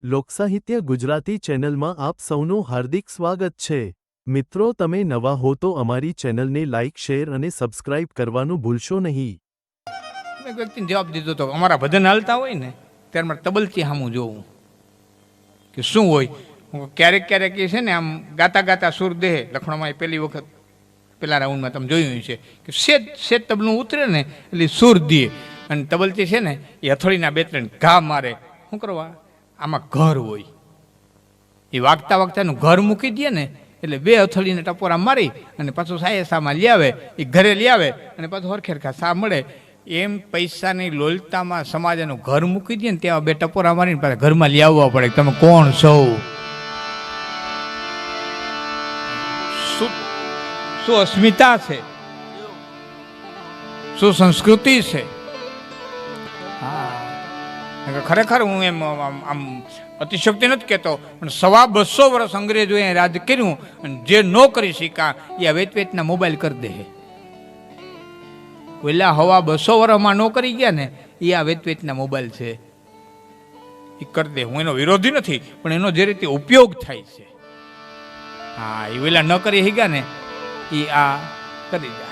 લોકસાહિત્ય ગુજરાતી ચેનલમાં આપ સૌનું હાર્દિક સ્વાગત છે. મિત્રો, તમે નવા હો તો અમારી ચેનલને લાઇક, શેર અને સબસ્ક્રાઇબ કરવાનું ભૂલશો નહીં. એક વ્યક્તિને જવાબ દીધો હતો, અમારા ભજન હાલતા હોય ને ત્યારે મારે તબલથી સામું જોવું કે શું હોય. ક્યારેક ક્યારેક એ છે ને આમ ગાતા ગાતા સુર દેહે. લખણોમાં પહેલી વખત પેલા રાઉન્ડમાં તમે જોયું છે કે સેજ તબલું ઉતરે ને એટલે સુર દે, અને તબલથી છે ને એ હથોડીના બે ત્રણ ઘા મારે. શું કરવા? આમાં ઘર હોય, એ વાગતા વાગતાનું ઘર મૂકી દે ને એટલે બે હથોડીને ટપોરા મારી અને પાછું સાયસામાં લઈ આવે, એ ઘરે લઈ આવે અને પાછું હરખેરખા સા મળે. એમ પૈસાની લોલતામાં સમાજનું ઘર મૂકી દે ને ત્યાં બે ટપોરા મારીને પાછા ઘરમાં લઈ આવવા પડે. તમે કોણ છો? શું અસ્મિતા છે, શું સંસ્કૃતિ છે. ખરેખર હું એમ આમ અતિશક્તિ નથી કહેતો, પણ 250 વર્ષ અંગ્રેજોએ રાજ કર્યું અને જે ન કરી શક્યા એ આ વેચવેચના મોબાઈલ કરી દે. પેલા 250 વર્ષમાં ન કરી ગયા ને એ આ વેચવેચના મોબાઈલ છે, એ કરી દે. હું એનો વિરોધી નથી, પણ એનો જે રીતે ઉપયોગ થાય છે, હા, એ પેલા ન કરી શક્યા ને એ આ કરી જાય.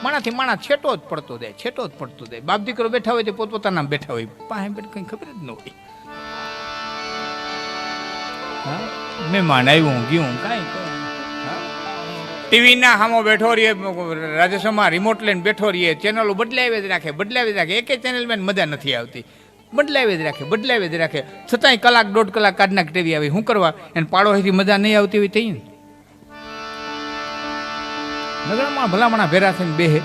માણાથી માણા છેટો જ પડતો જાય, છેટો જ પડતો જાય. બાપ દીકરો બેઠા હોય તે પોતપોતાના બેઠા હોય, પાસે બેઠ કંઈ ખબર જ ન હોય. મહેમાન આવ્યું ગયું કાંઈ ટીવીના સામો બેઠો રહીએ, રાજ્યસભામાં રિમોટ લઈને બેઠો રહીએ, ચેનલો બદલાવી જ રાખે, બદલાવી જ રાખે. એકે ચેનલમાં મજા નથી આવતી, બદલાવી જ રાખે, બદલાવી જ રાખે. છતાંય કલાક દોઢ કલાક કાઢ નાખ ટીવી આવી. શું કરવા? એને પાડોશીથી મજા નહીં આવતી હોય થઈ ને નગરમાં ભલામણા ભેરા થઈને બેહે.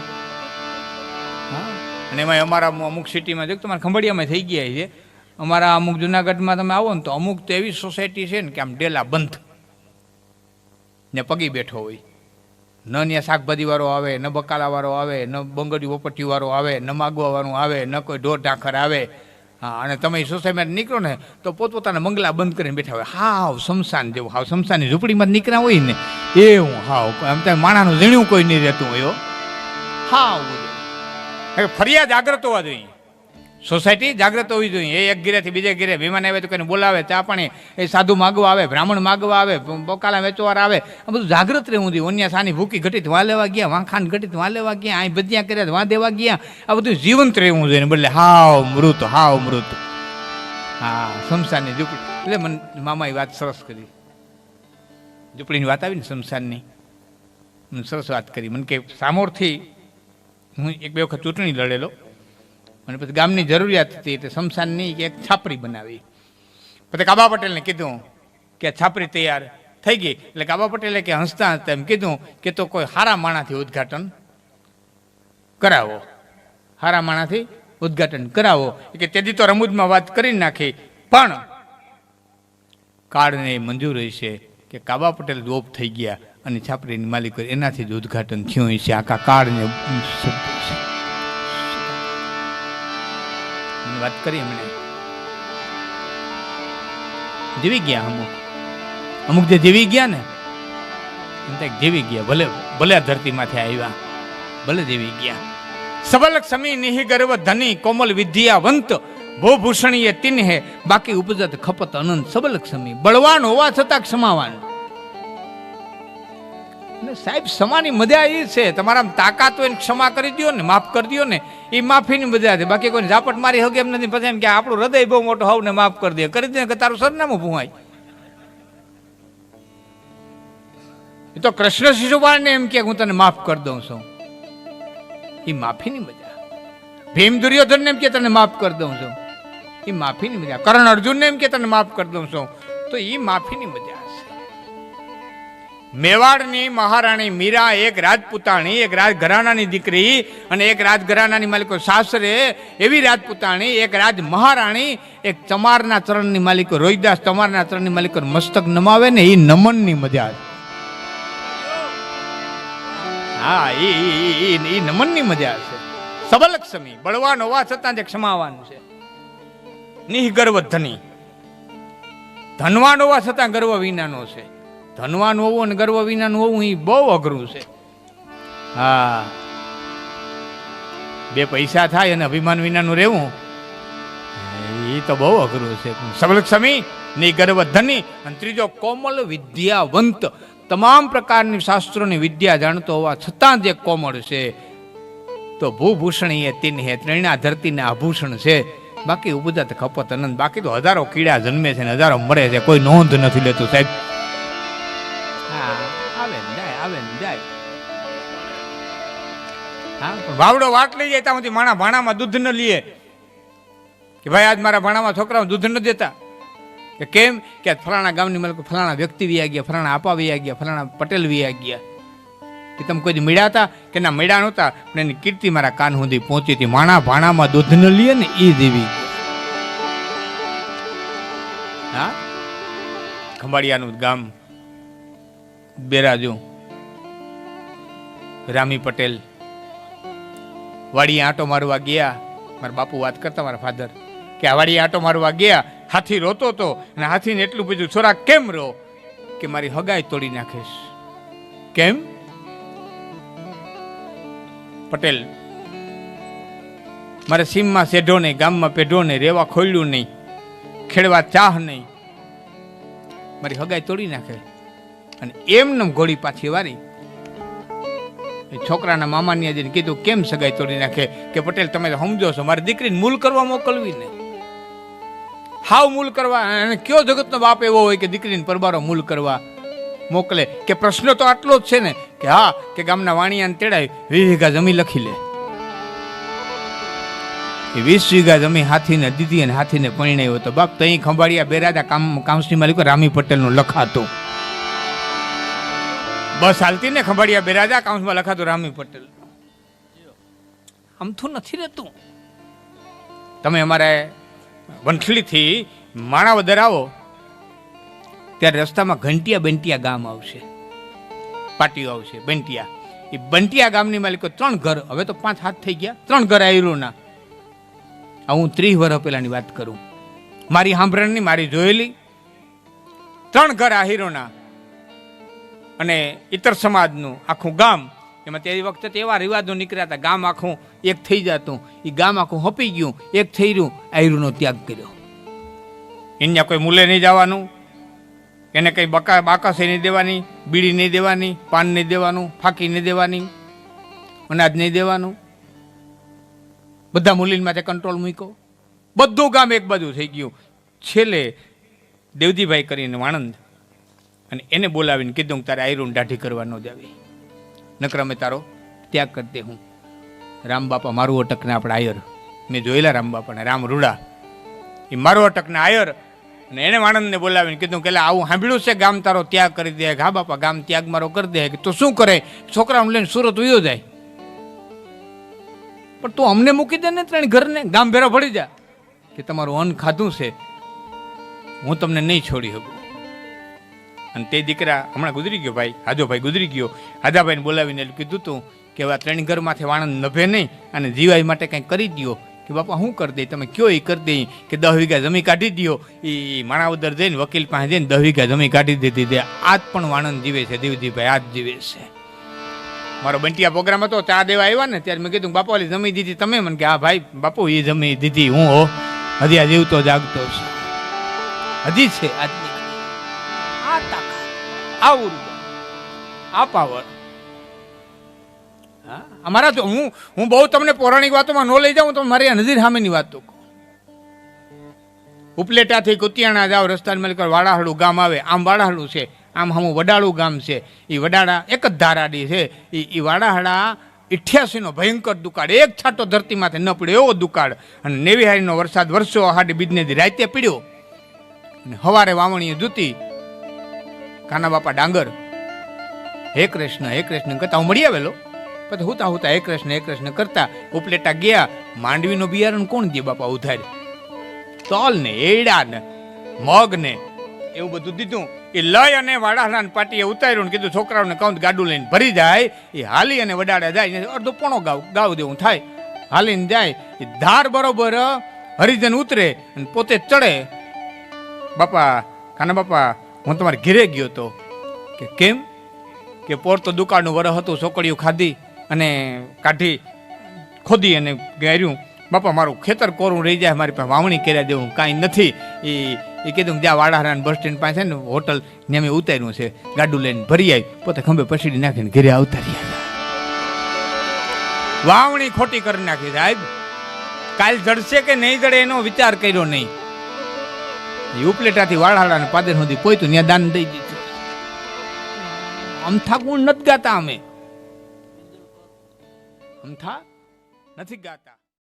હા, અને એમાં અમારા અમુક સિટીમાં જો તમારે ખંભાળિયામાં થઈ ગયા છે, અમારા અમુક જુનાગઢમાં તમે આવો ને તો અમુક તો એવી સોસાયટી છે ને કે આમ ડેલા બંધ ને પગી બેઠો હોય. ન ત્યાં શાકભાજીવાળો આવે, ન બકાલાવાળો આવે, ન બંગડી વપટીવાળો આવે, ન માગવાવાળું આવે, ન કોઈ ઢોર ઢાંખર આવે. હા, અને તમે સોસાયટીમાં નીકળો ને તો પોતપોતાના બંગલા બંધ કરીને બેઠા હોય. હાવ શમશાન જેવું, હાવ શમશાનની ઝૂંપડીમાં નીકળ્યા હોય ને એવું. હાવ આમ ત્યાં માણાનું ઝીણ્યું કોઈ નહીં રહેતું હોય. હાવ ફરિયાદ જાગ્રત હોવા જોઈએ, સોસાયટી જાગ્રત હોવી જોઈએ. એ એક ઘેરેથી બીજે ઘેરે મહેમાન આવે તો કોઈને બોલાવે, ચા પાણી, એ સાધુ માગવા આવે, બ્રાહ્મણ માગવા આવે, બકાલા વેચવાર આવે, આ બધું જાગ્રત રહેવું જોઈએ. અન્ય સાની ભૂકી ઘટીત વાં લેવા ગયા, વાંખાન ઘટીત વાં લેવા ગયા, અહીં ભજીયા કર્યા વાં દેવા ગયા, આ બધું જીવંત રહેવું જોઈએ. બદલે હાવ મૃત, હાવ મૃત. હા, શમશાનની ઝૂંપડી. એટલે મને મામાએ વાત સરસ કરી, ઝૂંપડીની વાત આવી ને શમશાનની, સરસ વાત કરી. મને કે સામોરથી હું એક બે વખત ચૂંટણી લડેલો અને પછી ગામની જરૂરિયાત હતી એટલે શમશાનની એક છાપરી બનાવી. પછી કાબા પટેલને કીધું કે છાપરી તૈયાર થઈ ગઈ. એટલે કાબા પટેલે કે હસતા હસતા એમ કીધું કે તો કોઈ હારા માણાથી ઉદ્ઘાટન કરાવો, હારા માણાથી ઉદ્ઘાટન કરાવો. કે તેથી તો રમૂજમાં વાત કરી નાખી, પણ કાળને મંજૂર હશે કે કાબા પટેલ ઓફ થઈ ગયા અને છાપરીની માલિકો એનાથી જ ઉદ્ઘાટન થયું હશે. આખા કાળને વાત કરી એમણે જીવી ગયા. અમુક જે જીવી ગયા ને જીવી ગયા, ભલે ભલે ધરતીમાંથી આવ્યા, ભલે જીવી ગયા. સબલક સમી નિહિ ગર્વ ધની કોમલ વિદ્યાવંત ભૂભૂષણીય તિન્હે બાકી ઉપજત ખપત અનંત. સબલક સમી બળવાન હોવા છતાં ક્ષમાવાન. સાહેબ ક્ષમાની મજા એ છે, તમારા તાકાત હોય ને ક્ષમા કરી દો ને, માફ કરી દો ને, એ માફીની મજા છે. બાકી કોઈ ઝાપટ મારી હગે એમ નથી. પછી એમ કે આપણું હૃદય બહુ મોટું હોવ ને માફ કરી દે, કરી દે કે તારું સરનામું ભૂવાય. એ તો કૃષ્ણ શિશુપાલને એમ કે હું તને માફ કરી દઉં છું, એ માફીની મજા. ભીમ દુર્યોધનને એમ કે તને માફ કરી દઉં છું, એ માફીની મજા. કરણ અર્જુનને એમ કે તને માફ કરી દઉં છું, તો એ માફીની મજા. મેવાડની મહારાણી મીરા એક રાજપૂતાણી, એક રાજઘરાણાની દીકરી અને એક રાજઘરાણાની માલિકો સાસરે એવી રાજપૂતાણી, એક રાજ મહારાણી, એક ચમારના ચરણની માલિકો રોહિદાસ ચમારના ચરણની માલિકો મસ્તક નમાવે ને એ નમનની મજા છે. હા, એ નમનની મજા છે. સબલક સમી બળવાન હોવા છતાં જે ક્ષમાવાન છે. નિઃગર્વ ધની, ધનવાન હોવા છતાં ગર્વ વિનાનો છે. ધનવાન હોવું અને ગર્વ વિનાનું હોવું એ બહુ અઘરું છે. હા, બે પૈસા થાય અને અભિમાન વિનાનું રહેવું એ તો બહુ અઘરું છે. સબલક સમી નિગર્વ ધની, અને ત્રીજો કોમલ વિદ્યાવંત. તમામ પ્રકારની શાસ્ત્રોની વિદ્યા જાણતો હોવા છતાં જે કોમળ છે, તો ભૂભૂષણી એ તીન હે, ત્રણા ધરતીના આભૂષણ છે. બાકી ઉપજત ખપત આનંદ. બાકી તો હજારો કીડા જન્મે છે ને હજારો મરે છે, કોઈ નોંધ નથી લેતું સાહેબ. હા, આવે ને જાય, આવે ને જાય. હા, પણ વાવડો વાટ લઈ જાય ત્યાં સુધી માણા ભાણામાં દૂધ ન લઈએ કે ભાઈ આજ મારા ભાણામાં છોકરાઓ દૂધ ન દેતા. કે કેમ કે ફલાણા ગામની મતલબ ફલાણા વ્યક્તિ વ્યા ગયા, ફલાણા આપા વ્યા ગયા, ફલાણા પટેલ વ્યા ગયા. કે તમે કોઈ મળ્યા હતા કે ના મળ્યા નહોતા, પણ એની કીર્તિ મારા કાન સુધી પહોંચી હતી. માણા ભાણામાં દૂધ ન લઈએ ને એ દેવી. હા, ખંભાળિયાનું ગામ બેરાજુ, રામી પટેલ વાડીએ આંટો મારવા ગયા. મારા બાપુ વાત કરતા, મારા ફાધર, કે આ વાડીએ આંટો મારવા ગયા, હાથી રોતો હતો અને હાથીને એટલું પૂછ્યું, છોરા કેમ રો? કે મારી હગાઈ તોડી નાખીશ. કેમ? પટેલ, મારે સીમમાં સેઢો નહીં, ગામમાં પેઢો નહીં, રેવા ખોલ્યું નહીં, ખેડવા ચાહ નહીં, મારી હગાઈ તોડી નાખે. અને એમને ઘોડી પાછી વારી. છોકરાના મામાની આજે કીધું કેમ સગાઈ તોડી નાખે? કે પટેલ તમે તો સમજો છો, મારી દીકરીને મૂલ કરવા મોકલવી ને, હાવ મૂલ કરવા. અને કયો જગતનો બાપ એવો હોય કે દીકરીને પરબારો મૂલ કરવા મોકલે? કે પ્રશ્ન તો આટલો જ છે ને કે હા, કે ગામના વાણિયાને તેડાય 20 વીઘા જમીન લખી લે. એ 20 વીઘા જમીન હાથીને દીધી અને હાથીને પરણાવ્યો તો બાપ. તઈ ખંભાળિયા બેરાદા કાઉન્સિલ માલિકો રામી પટેલનું લખાતું. બસ હાલતી ને ખંભાળિયા બેરાજા કાઉન્સમાં લખાતું રામી પટેલ. આમથું નથી રહેતું. તમે અમારે વંથલીથી માણાવદર આવો ત્યારે રસ્તામાં ઘંટિયા બંટિયા ગામ આવશે, પાટીઓ આવશે, બંટિયા. એ બંટિયા ગામની માલિકો 3 ઘર, હવે તો 5 હાથ થઈ ગયા, 3 ઘર આયરોના. હું 30 વર્ષ પહેલાની વાત કરું, મારી સાંભળણની, મારી જોયેલી. 3 ઘર આહીરોના અને ઇતર સમાજનું આખું ગામ. એમાં તે વખતે એવા રિવાજો નીકળ્યા હતા, ગામ આખું એક થઈ જતું. એ ગામ આખું હપી ગયું, એક થઈ રહ્યું, આયરુનો ત્યાગ કર્યો. એને કોઈ મૂલે નહીં જવાનું, એને કંઈ બાકસ નહીં દેવાની, બીડી નહીં દેવાની, પાન નહીં દેવાનું, ફાંકી નહીં દેવાની, અનાજ નહીં દેવાનું. બધા મૂલીન માટે કંટ્રોલ મૂક્યો. બધું ગામ એક બાજુ થઈ ગયું. છેલ્લે દેવજીભાઈ કરીને વાણંદ, અને એને બોલાવીને કીધું તારે આયરુન દાઢી કરવા ન દેવી, નકર અમે તારો ત્યાગ કરી દે. હું રામ બાપા મારું અટકને આપણે આયર, મેં જોયેલા રામ બાપાને, રામ રૂડા, એ મારું અટકને આયર. અને એને વાણંદને બોલાવીને કીધું કે આવું સાંભળ્યું છે ગામ તારો ત્યાગ કરી દે. હા બાપા, ગામ ત્યાગ મારો કરી દે. કે તો શું કરે? છોકરાઓને લઈને સુરત ઉયો જાય. પણ તું અમને મૂકી દે ને 3 ઘરને, ગામ ભેરો ભળી જા. કે તમારું અન્ન ખાધું છે, હું તમને નહીં છોડી શકું. અને તે દીકરા હમણાં ગુજરી ગયો, ભાઈ હાજોભાઈ ગુજરી ગયો. હાજાભાઈને બોલાવીને કીધું તું કે આ 3 ઘરમાંથી વાણંદ નભે નહીં, અને જીવાઈ માટે કંઈ કરી દો. કે બાપા શું કરી દે? તમે કયો એ કરી દઈ. કે 10 વીઘા જમીન કાઢી દો. એ માણાવદર જઈને વકીલ પાસે જઈને 10 વીઘા જમીન કાઢી દીધી દે. આજ પણ વાણંદ જીવે છે દેવજીભાઈ, આજ જીવે છે. મારો બંટિયા પ્રોગ્રામ હતો, ચા દેવા આવ્યા ને ત્યારે મેં કીધું બાપુ ઓલી જમી દીધી તમે? મને કે હા ભાઈ બાપુ એ જમી દીધી. હું હો હજી આ જીવતો જાગતો છે, હજી છે આજની આ તાકાત, આ ઉર્જા, આ પાવર. અમારા તો હું બહુ તમને પૌરાણિક વાતોમાં ન લઈ જાઉં તો મારી નજીર સામેની વાતો કહું. ઉપલેટાથી કુતિયાણા જાઓ, રસ્તાની મલિક વાડાહળું ગામ આવે. આમ વાડાહળું છે, આમ હમું વડાળું ગામ છે. એ વડાળા એક જ ધારાડી છે. એ વાડાહળા 88નો ભયંકર દુકાળ, એક છાંટો ધરતીમાંથી ન પડ્યો એવો દુકાળ. અને નેવીહારીનો વરસાદ વર્ષો હાડી બીજનેથી રાતે પીડ્યો. અને હવારે વાવણીએ જૂતી, કાના બાપા ડાંગર, હે કૃષ્ણ કરતા હું મળી આવેલો. પછી હુતા હુતા હે કૃષ્ણ કરતા ઉપલેટા ગયા. માંડવીનો બિયારણ કોણ દે બાપા ઉધાર? તલ ને એડા ને મગ ને એવું બધું દીધું. એ લઈ અને વાડાહલાને પાટીએ ઉતાર્યું ને કીધું છોકરાઓને કહું ગાડું લઈને ભરી જાય. એ હાલી અને વડાડે જાય, અડધો પોણો ગાવ દેવું થાય. હાલીને જાય, એ ધાર બરોબર હરિજન ઉતરે અને પોતે ચડે. બાપા કાના બાપા હું તમારે ઘેરે ગયો તો. કે કેમ? કે પોર તો દુકાળનું વરસ હતું, ચોકડીઓ ખાધી અને કાઢી ખોદી અને ગાર્યું. બાપા મારું ખેતર કોરું રહી જાય, મારી પાસે વાવણી કર્યા દેવું કાંઈ નથી. એ કીધું કે જ્યાં વાડાહરા બસ સ્ટેન્ડ પાસે ને હોટલ ને અમે ઉતાર્યું છે, ગાડું લઈને ભરી આવી, પોતે ખંભે પછીડી નાખીને ઘરે આવતા રહ્યા. વાવણી ખોટી કરી નાખી સાહેબ. કાલ જડશે કે નહીં જડે એનો વિચાર કર્યો નહીં. ઉપલેટાથી વાળાડા ને પાદર સુધી પહોંચ્યું, ત્યાં દાન દઈ દીધું. અમથા ગુણ નથી ગાતા અમે, અમથા નથી ગાતા.